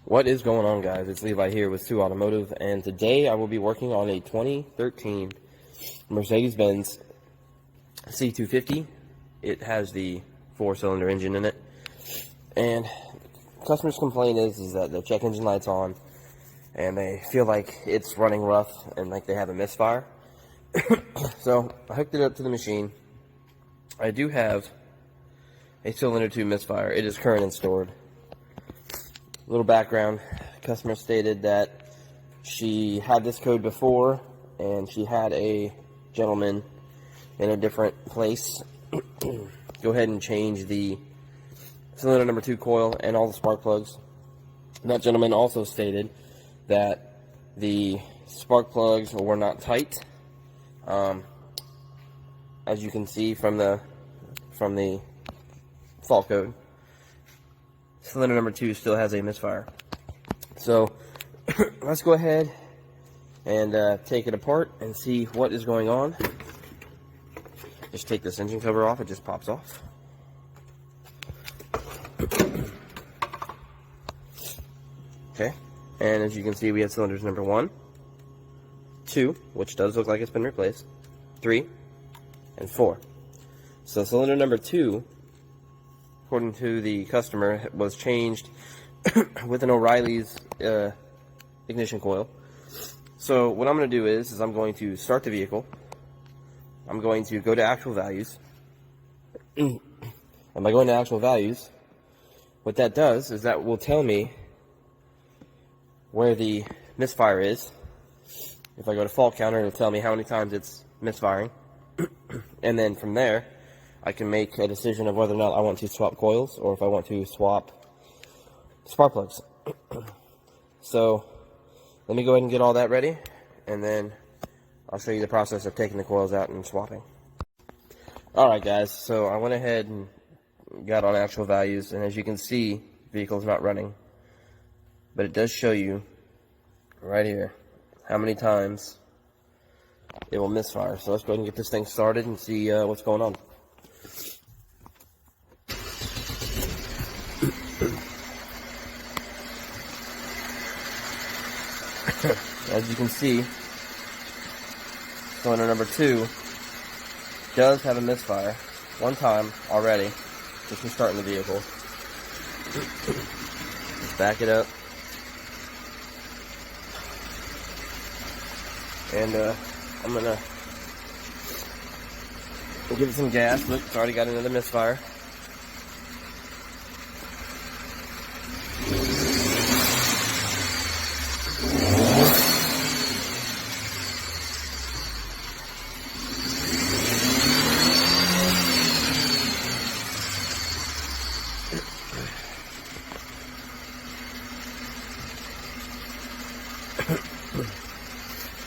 What is going on, guys? It's Levi here with C250 Automotive, and today I will be working on a 2013 Mercedes-Benz C250. It has the 4-cylinder engine in it, and customers' complaint is that the check engine light's on, and they feel like it's running rough and like they have a misfire. So I hooked it up to the machine. I do have a cylinder 2 misfire. It is current and stored. Little background, customer stated that she had this code before and she had a gentleman in a different place go ahead and change the cylinder number 2 coil and all the spark plugs. That gentleman also stated that the spark plugs were not tight. As you can see from the fault code, cylinder number 2 still has a misfire. So let's go ahead and take it apart and see what is going on. Just take this engine cover off, it just pops off. Okay, and as you can see, we have cylinders number 1, 2, which does look like it's been replaced, 3, and 4. So cylinder number 2, according to the customer, was changed with an O'Reilly's ignition coil. So what I'm going to do is I'm going to start the vehicle. I'm going to go to actual values. And by going to actual values, what that does is that will tell me where the misfire is. If I go to fault counter, it'll tell me how many times it's misfiring. And then from there, I can make a decision of whether or not I want to swap coils or if I want to swap spark plugs. So let me go ahead and get all that ready, and then I'll show you the process of taking the coils out and swapping. Alright guys, so I went ahead and got on actual values, and as you can see, the vehicle's not running. But it does show you right here how many times it will misfire. So let's go ahead and get this thing started and see what's going on. As you can see, cylinder number 2 does have a misfire one time already just from starting the vehicle. Just back it up. And I'm gonna give it some gas. Look, it's already got another misfire.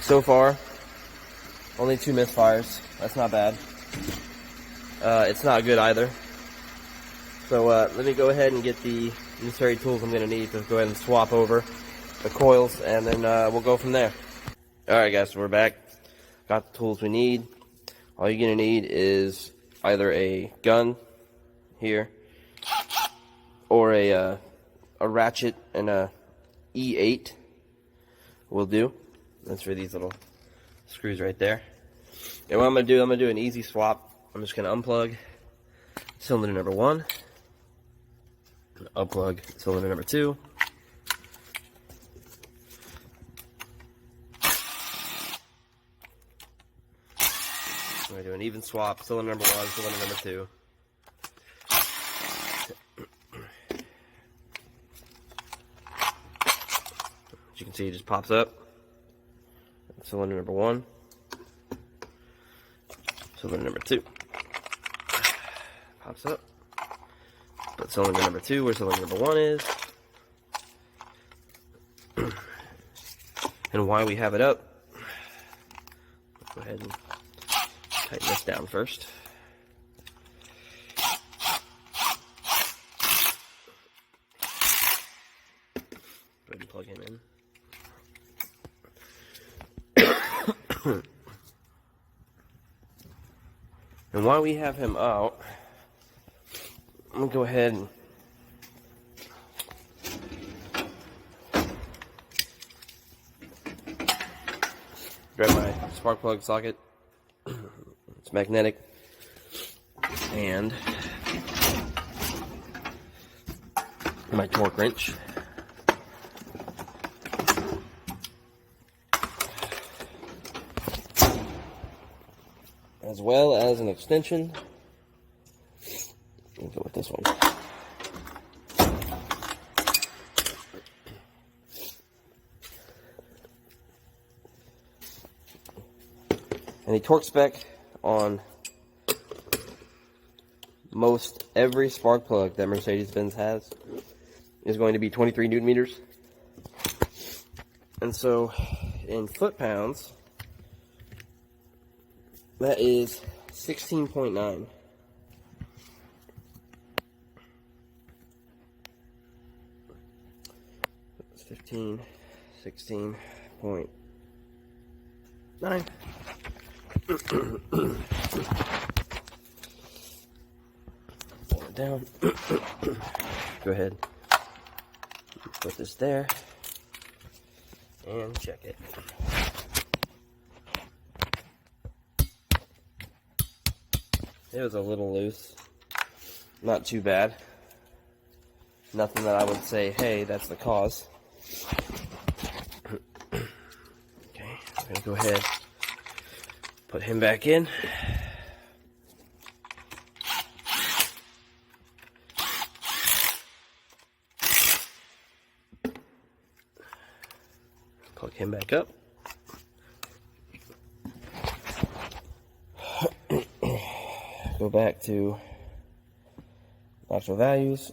So far, only 2 misfires. That's not bad. It's not good either. So let me go ahead and get the necessary tools I'm going to need to go ahead and swap over the coils, and then we'll go from there. Alright guys, so we're back. Got the tools we need. All you're going to need is either a gun here, or a ratchet and a E8 will do. That's for these little screws right there. And what I'm going to do an easy swap. I'm just going to unplug cylinder number 1, unplug cylinder number 2, I'm going to do an even swap, cylinder number 1, cylinder number 2. As you can see, it just pops up. Cylinder number 1, cylinder number 2, pops up. Put cylinder number 2 where cylinder number 1 is. And while we have it up, let's go ahead and tighten this down first. Go ahead and plug him in. And while we have him out, I'm going to go ahead and grab my spark plug socket. It's magnetic. And my torque wrench. As well as an extension. We'll go with this one. And the torque spec on most every spark plug that Mercedes-Benz has is going to be 23 Newton meters. And so in foot-pounds, that is 16.9. That's 15, 16.9. Pull it down. Go ahead. Put this there. And check it. It was a little loose. Not too bad. Nothing that I would say, hey, that's the cause. Okay, I'm going to go ahead, put him back in. Plug him back up. Go back to actual values.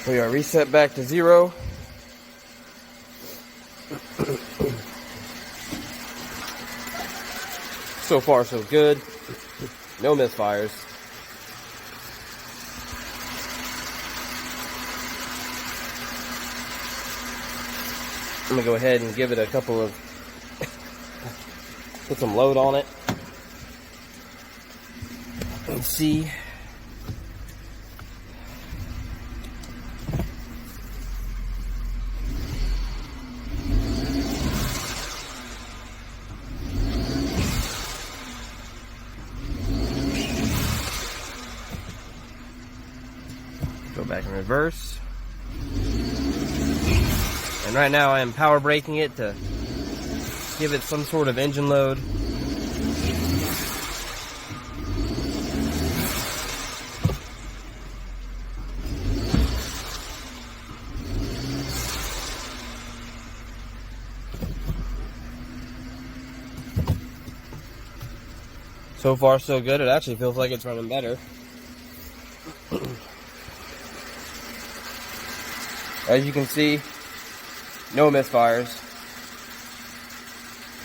We are reset back to 0. So far, so good. No misfires. I'm gonna go ahead and give it a couple of, put some load on it and see. Go back in reverse. And right now I am power braking it to give it some sort of engine load. So far so good. It actually feels like it's running better. As you can see, no misfires.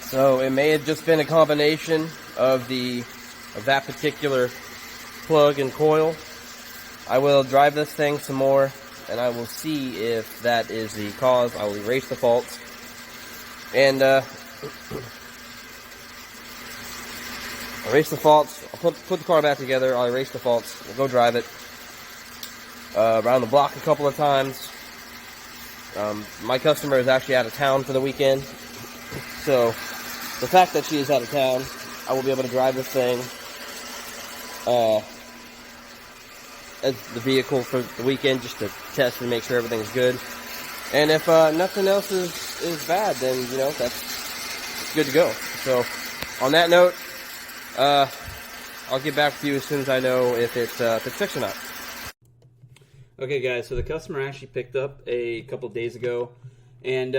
So it may have just been a combination of that particular plug and coil. I will drive this thing some more and I will see if that is the cause. I will erase the faults and erase the faults. I'll put the car back together. I'll erase the faults. We'll go drive it around the block a couple of times. My customer is actually out of town for the weekend, so the fact that she is out of town, I will be able to drive this thing as the vehicle for the weekend, just to test and make sure everything's good. And if nothing else is bad, then you know that's good to go. So on that note, I'll get back to you as soon as I know if it's fixed or not. Okay guys, so the customer actually picked up a couple days ago, and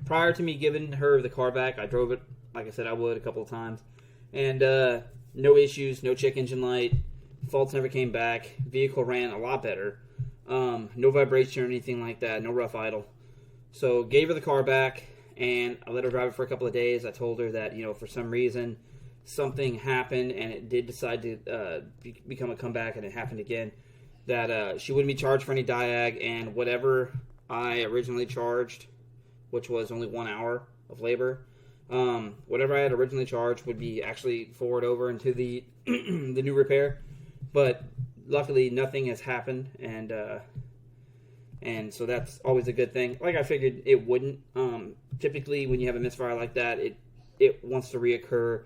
prior to me giving her the car back, I drove it like I said I would a couple of times, and no issues, no check engine light, faults never came back, vehicle ran a lot better, no vibration or anything like that, no rough idle. So gave her the car back, and I let her drive it for a couple of days. I told her that, you know, for some reason something happened and it did decide to become a comeback, and it happened again, that she wouldn't be charged for any diag, and whatever I originally charged, which was only 1 hour of labor, Whatever I had originally charged would be actually forward over into the the new repair, but luckily nothing has happened, and so that's always a good thing. Like I figured it wouldn't. Typically, when you have a misfire like that, it wants to reoccur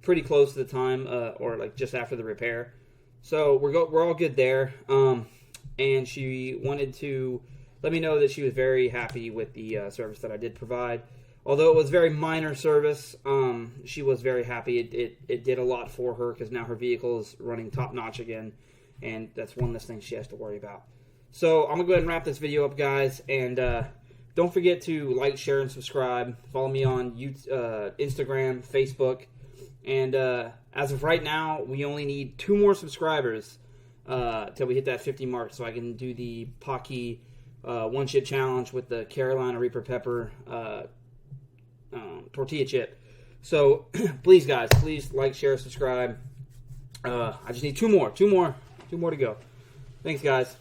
pretty close to the time, or like just after the repair. So we're all good there. And she wanted to let me know that she was very happy with the service that I did provide. Although it was very minor service, she was very happy. It did a lot for her because now her vehicle is running top notch again, and that's one less thing she has to worry about. So I'm gonna go ahead and wrap this video up, guys, and don't forget to like, share, and subscribe. Follow me on Instagram, Facebook, and as of right now, we only need 2 more subscribers till we hit that 50 mark, so I can do the Pocky one chip challenge with the Carolina Reaper Pepper tortilla chip. So please, guys, please like, share, subscribe. I just need 2 more to go. Thanks, guys.